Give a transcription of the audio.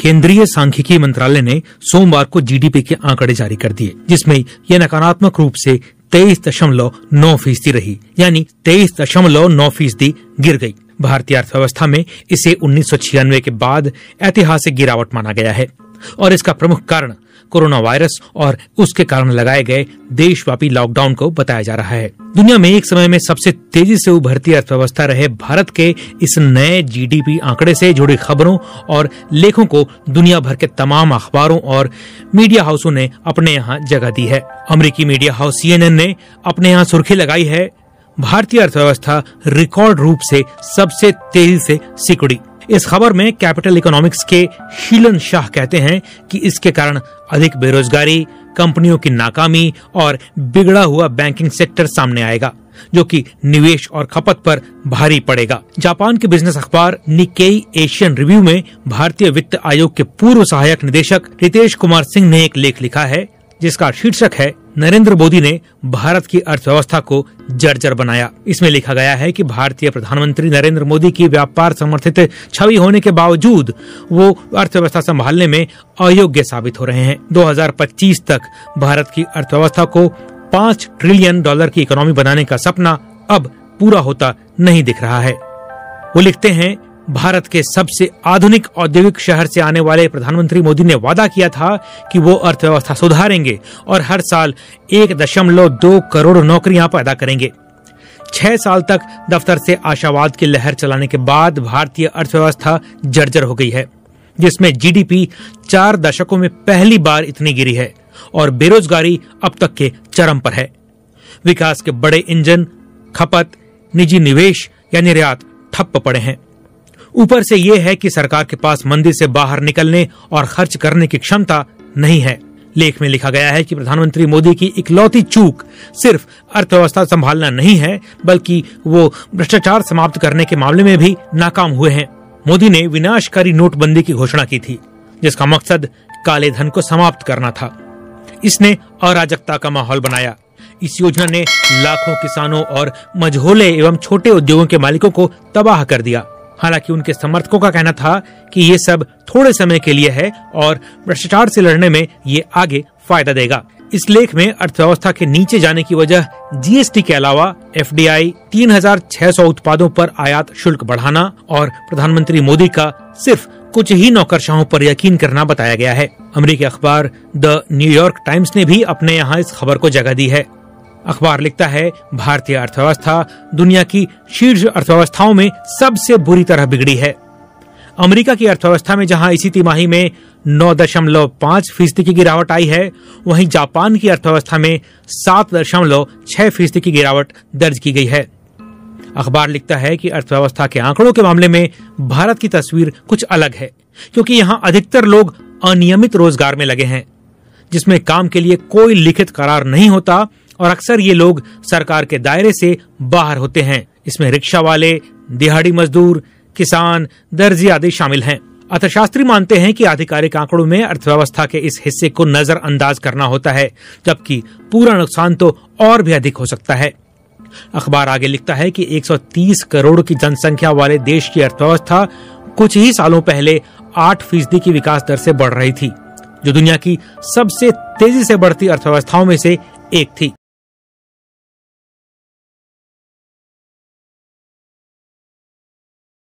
केंद्रीय सांख्यिकी मंत्रालय ने सोमवार को जीडीपी के आंकड़े जारी कर दिए, जिसमें यह नकारात्मक रूप से 23.9% रही, यानी 23.9% गिर गई। भारतीय अर्थव्यवस्था में इसे 1996 के बाद ऐतिहासिक गिरावट माना गया है और इसका प्रमुख कारण कोरोना वायरस और उसके कारण लगाए गए देशव्यापी लॉकडाउन को बताया जा रहा है। दुनिया में एक समय में सबसे तेजी से उभरती अर्थव्यवस्था रहे भारत के इस नए जीडीपी आंकड़े से जुड़ी खबरों और लेखों को दुनिया भर के तमाम अखबारों और मीडिया हाउसों ने अपने यहाँ जगह दी है। अमेरिकी मीडिया हाउस CNN ने अपने यहाँ सुर्खी लगाई है, भारतीय अर्थव्यवस्था रिकॉर्ड रूप से सबसे तेजी से सिकुड़ी। इस खबर में कैपिटल इकोनॉमिक्स के शीलन शाह कहते हैं कि इसके कारण अधिक बेरोजगारी, कंपनियों की नाकामी और बिगड़ा हुआ बैंकिंग सेक्टर सामने आएगा, जो कि निवेश और खपत पर भारी पड़ेगा। जापान के बिजनेस अखबार निक्केई एशियन रिव्यू में भारतीय वित्त आयोग के पूर्व सहायक निदेशक रितेश कुमार सिंह ने एक लेख लिखा है, जिसका शीर्षक है, नरेंद्र मोदी ने भारत की अर्थव्यवस्था को जर्जर बनाया। इसमें लिखा गया है कि भारतीय प्रधानमंत्री नरेंद्र मोदी की व्यापार समर्थित छवि होने के बावजूद वो अर्थव्यवस्था संभालने में अयोग्य साबित हो रहे हैं। 2025 तक भारत की अर्थव्यवस्था को $5 ट्रिलियन की इकोनॉमी बनाने का सपना अब पूरा होता नहीं दिख रहा है। वो लिखते हैं, भारत के सबसे आधुनिक औद्योगिक शहर से आने वाले प्रधानमंत्री मोदी ने वादा किया था कि वो अर्थव्यवस्था सुधारेंगे और हर साल 1.2 करोड़ नौकरियां पैदा करेंगे। 6 साल तक दफ्तर से आशावाद की लहर चलाने के बाद भारतीय अर्थव्यवस्था जर्जर हो गई है, जिसमें जीडीपी 4 दशकों में पहली बार इतनी गिरी है और बेरोजगारी अब तक के चरम पर है। विकास के बड़े इंजन, खपत, निजी निवेश या निर्यात ठप्प पड़े हैं। ऊपर से यह है कि सरकार के पास मंदी से बाहर निकलने और खर्च करने की क्षमता नहीं है। लेख में लिखा गया है कि प्रधानमंत्री मोदी की इकलौती चूक सिर्फ अर्थव्यवस्था संभालना नहीं है, बल्कि वो भ्रष्टाचार समाप्त करने के मामले में भी नाकाम हुए हैं। मोदी ने विनाशकारी नोटबंदी की घोषणा की थी, जिसका मकसद काले धन को समाप्त करना था। इसने अराजकता का माहौल बनाया। इस योजना ने लाखों किसानों और मझोले एवं छोटे उद्योगों के मालिकों को तबाह कर दिया। हालांकि उनके समर्थकों का कहना था कि ये सब थोड़े समय के लिए है और भ्रष्टाचार से लड़ने में ये आगे फायदा देगा। इस लेख में अर्थव्यवस्था के नीचे जाने की वजह जीएसटी के अलावा FDI, 3600 उत्पादों पर आयात शुल्क बढ़ाना और प्रधानमंत्री मोदी का सिर्फ कुछ ही नौकरशाहों पर यकीन करना बताया गया है। अमेरिकी अखबार द न्यूयॉर्क टाइम्स ने भी अपने यहाँ इस खबर को जगह दी है। अखबार लिखता है, भारतीय अर्थव्यवस्था दुनिया की शीर्ष अर्थव्यवस्थाओं में सबसे बुरी तरह बिगड़ी है। अमेरिका की अर्थव्यवस्था में जहां इसी तिमाही में 9.5% की गिरावट आई है, वहीं जापान की अर्थव्यवस्था में 7.6% की गिरावट दर्ज की गई है। अखबार लिखता है कि अर्थव्यवस्था के आंकड़ों के मामले में भारत की तस्वीर कुछ अलग है, क्योंकि यहाँ अधिकतर लोग अनियमित रोजगार में लगे हैं, जिसमें काम के लिए कोई लिखित करार नहीं होता और अक्सर ये लोग सरकार के दायरे से बाहर होते हैं। इसमें रिक्शा वाले, दिहाड़ी मजदूर, किसान, दर्जी आदि शामिल हैं। अर्थशास्त्री मानते हैं कि आधिकारिक आंकड़ों में अर्थव्यवस्था के इस हिस्से को नजरअंदाज करना होता है, जबकि पूरा नुकसान तो और भी अधिक हो सकता है। अखबार आगे लिखता है कि 130 करोड़ की जनसंख्या वाले देश की अर्थव्यवस्था कुछ ही सालों पहले 8% की विकास दर से बढ़ रही थी, जो दुनिया की सबसे तेजी से बढ़ती अर्थव्यवस्थाओं में से एक थी।